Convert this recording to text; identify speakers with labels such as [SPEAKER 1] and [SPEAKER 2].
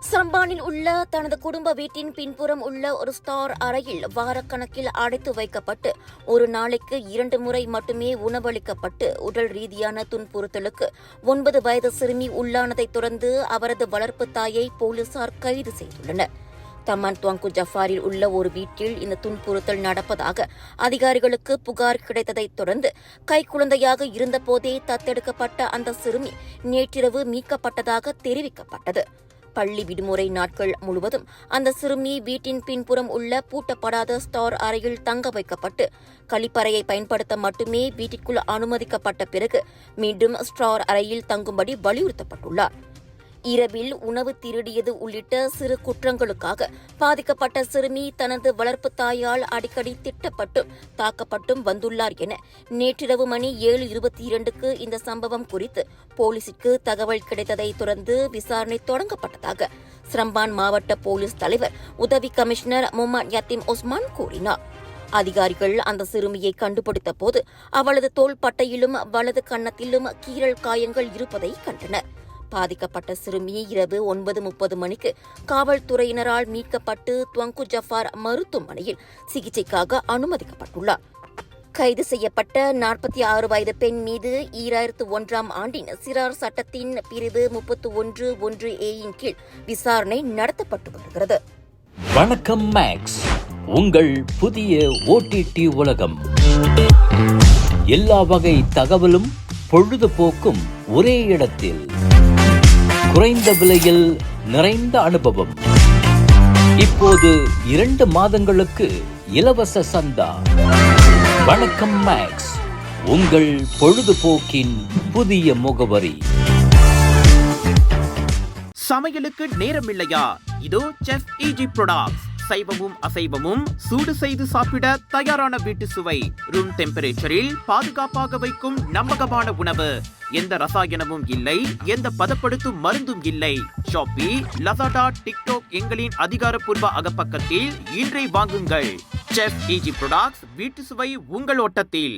[SPEAKER 1] சம்பானில் உள்ள தனது குடும்ப வீட்டின் பின்புறம் உள்ள ஒரு ஸ்டார் அறையில் வாரக்கணக்கில் அடைத்து வைக்கப்பட்டு ஒரு நாளைக்கு 2 முறை மட்டுமே உணவளிக்கப்பட்டு உடல் ரீதியான துன்புறுத்தலுக்கு 9 வயது சிறுமி உள்ளானதைத் தொடர்ந்து அவரது வளர்ப்பு தாயை போலீசார் கைது செய்துள்ளனர். தமான் துவாங்கு ஜஃபாரில் உள்ள ஒரு வீட்டில் இந்த துன்புறுத்தல் நடப்பதாக அதிகாரிகளுக்கு புகார் கிடைத்ததைத் தொடர்ந்து கைக்குழந்தையாக இருந்தபோதே தத்தெடுக்கப்பட்ட அந்த சிறுமி நேற்றிரவு மீட்கப்பட்டதாக தெரிவிக்கப்பட்டது. பள்ளி விடுமுறை நாட்கள் முழுவதும் அந்த சிறுமி வீட்டின் பின்புறம் உள்ள பூட்டப்படாத ஸ்டார் அறையில் தங்க வைக்கப்பட்டு கழிப்பறையை பயன்படுத்த மட்டுமே வீட்டிற்குள் அனுமதிக்கப்பட்ட பிறகு மீண்டும் ஸ்டார் அறையில் தங்கும்படி வலியுறுத்தப்பட்டுள்ளார். இரவில் உணவு திருடியது உள்ளிட்ட சிறு குற்றங்களுக்காக பாதிக்கப்பட்ட சிறுமி தனது வளர்ப்பு தாயால் அடிக்கடி திட்டப்பட்டும் தாக்கப்பட்டும் வந்துள்ளார் என நேற்றிரவு மணி 7:22க்கு இந்த சம்பவம் குறித்து போலீசுக்கு தகவல் கிடைத்ததைத் தொடர்ந்து விசாரணை தொடங்கப்பட்டதாக ஸ்ரம்பான் மாவட்ட போலீஸ் தலைவர் உதவி கமிஷனர் முகமது யத்தீம் ஒஸ்மான் கூறினார். அதிகாரிகள் அந்த சிறுமியை கண்டுபிடித்த போது அவளது தோள்பட்டையிலும் வலது கன்னத்திலும் கீறல் காயங்கள் இருப்பதை கண்டனர். பாதிக்கப்பட்ட சிறுமி இரவு 9:30 மணிக்கு காவல்துறையினரால் மீட்கப்பட்டு துவாங்கு ஜஃபார் மருத்துவமனையில் சிகிச்சைக்காக அனுமதிக்கப்பட்டுள்ளார். கைது செய்யப்பட்ட 46 வயது பெண் மீது 2001ஆம் ஆண்டின் சிறார் சட்டத்தின் பிரிவு 31(1)A கீழ் விசாரணை நடத்தப்பட்டு வருகிறது.
[SPEAKER 2] வணக்கம் மேக்ஸ், உங்கள் புதிய OTT உலகம். எல்லா வகை தகவலும் பொழுதுபோக்கும் ஒரே இடத்தில், குறைந்த விலையில் நிறைந்த அனுபவம். இப்போது 2 மாதங்களுக்கு இலவச சந்தா. வணக்கம் மேக்ஸ், உங்கள் பொழுதுபோக்கின் புதிய முகவரி.
[SPEAKER 3] சமையலுக்கு நேரமில்லையா? இதோ செஃப் EG ப்ராடக்ட்ஸ். சைவமும் அசைவமும் சூடு செய்து சாப்பிட தயாரான வீட்டு சுவை. ரூம் டெம்பரேச்சரில் பாதுகாப்பாக வைக்கும் நம்பகமான உணவு. எந்த ரசாயனமும் இல்லை, எந்த பதப்படுத்தும் மருந்தும் இல்லை. ஷாப்பி, லசாடா, டிக்டாக் எங்களின் அதிகாரப்பூர்வ அகப்பக்கத்தில் இன்றை வாங்குங்கள். செஃப் EG ப்ராடக்ட்ஸ், வீட்டு சுவை உங்கள் ஓட்டத்தில்.